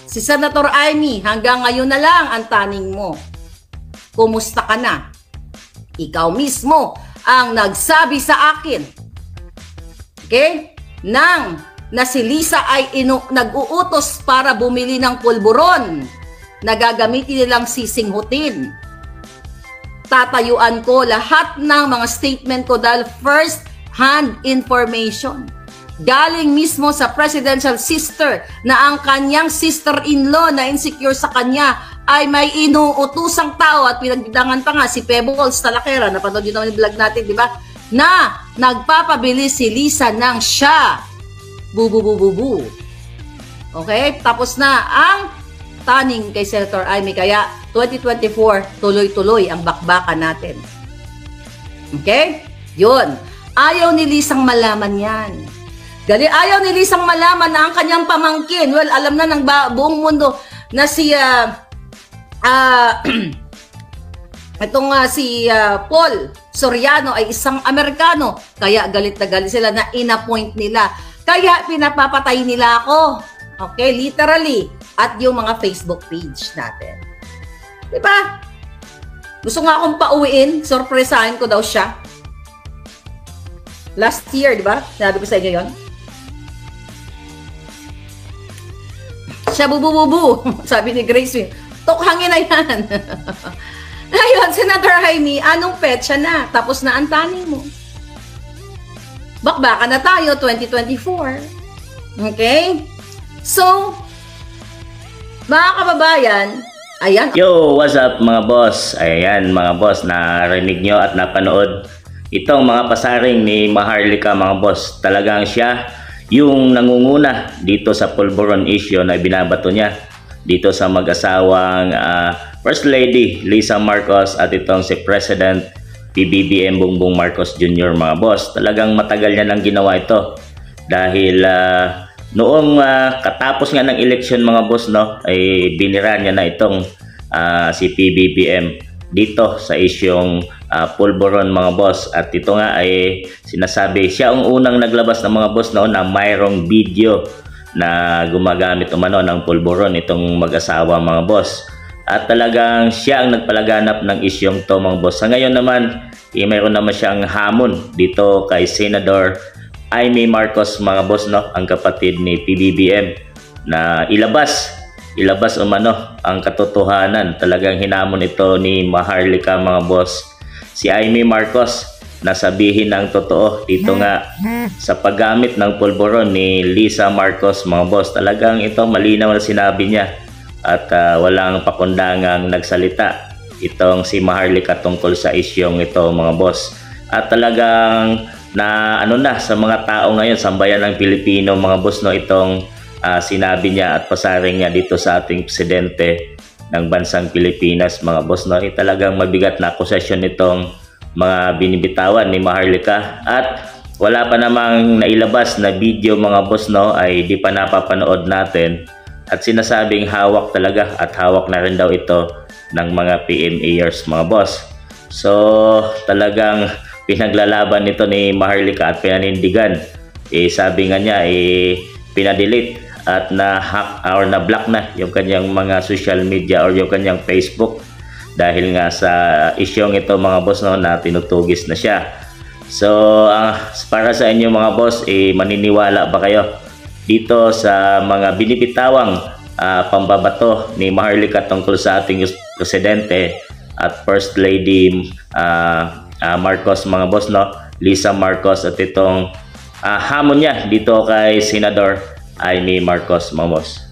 si Senator Amy, hanggang ngayon na lang ang taning mo. Kumusta ka na? Ikaw mismo ang nagsabi sa akin, okay, na si Lisa ay nag-uutos para bumili ng pulburon na gagamitin nilang sisinghutin. Tatayuan ko lahat ng mga statement ko dahil first hand information. Galing mismo sa presidential sister na ang kanyang sister-in-law na insecure sa kanya ay may inuutusang tao at pinagbidangan pa nga si Pebbles Talakera, napanood yun naman yung vlog natin, di ba? Na nagpapabili si Lisa ng siya. Bubu. Okay? Tapos na ang taning kay Senator Amy. Kaya 2024, tuloy-tuloy ang bakbakan natin. Okay? Yun. Ayaw ni Lisang malaman yan. Ayaw ni Lisang malaman na ang kanyang pamangkin, well, alam na ng buong mundo na si si Paul Soriano ay isang Amerikano. Kaya galit na galit sila na in-appoint nila. Kaya pinapapatay nila ako. Okay, literally. At yung mga Facebook page natin. Diba? Gusto nga akong pauwiin. Sorpresahin ko daw siya. Last year, diba? Sabi ko sa inyo yon. Siya bubu. Sabi ni Grace. Tukhangin na yan. Ngayon, Senator Jaime, anong petsa na? Tapos na ang taning mo. Bakbaka na tayo, 2024. Okay? So, mga kababayan, ayan. Yo, what's up mga boss? Ayan mga boss, narinig nyo at napanood itong mga pasaring ni Maharlika mga boss. Talagang siya yung nangunguna dito sa pulburon issue na binabato niya dito sa mag-asawang First Lady Lisa Marcos at itong si President PBBM Bongbong Marcos Jr. mga boss. Talagang matagal niya nang ginawa ito dahil noong katapos nga ng eleksyon mga boss, no, ay binira niya na itong si PBBM dito sa isyong pulburon mga boss. At ito nga ay sinasabi siya ang unang naglabas ng mga boss noon na mayroong video na gumagamit umano ng pulburon itong mag-asawa mga boss. At talagang siya ang nagpalaganap ng isyong to mga boss. Sa ngayon naman, mayroon naman siyang hamon dito kay Senador Amy Marcos mga boss, no, ang kapatid ni PBBM, na ilabas umano ang katotohanan. Talagang hinamon ito ni Maharlika mga boss si Amy Marcos na sabihin ng totoo dito nga sa paggamit ng pulburon ni Lisa Marcos mga boss. Talagang ito malinaw na sinabi niya at walang pakundangang nagsalita itong si Maharlika tungkol sa isyong ito mga boss. At talagang na sa mga tao ngayon, sambayan ng Pilipino mga boss, no, itong sinabi niya at pasaring niya dito sa ating presidente ng bansang Pilipinas mga boss, no. Talagang mabigat na akusasyon nitong mga binibitawan ni Maharlika at wala pa namang nailabas na video mga boss, no, ay di pa napapanood natin at sinasabing hawak talaga at hawak na rin daw ito ng mga PMAers mga boss. So talagang pinaglalaban nito ni Maharlika at pinanindigan. Sabi nga niya pinadelete at na-hack or na-block na yung kanyang mga social media or yung kanyang Facebook dahil nga sa isyong ito mga boss, no, na tinutugis na siya. So para sa inyo mga boss, maniniwala ba kayo dito sa mga binibitawang pambabato ni Maharlika tungkol sa ating presidente at First Lady Marcos mga boss, no, Lisa Marcos, at itong hamon niya dito kay Senador Amy Marcos mga boss?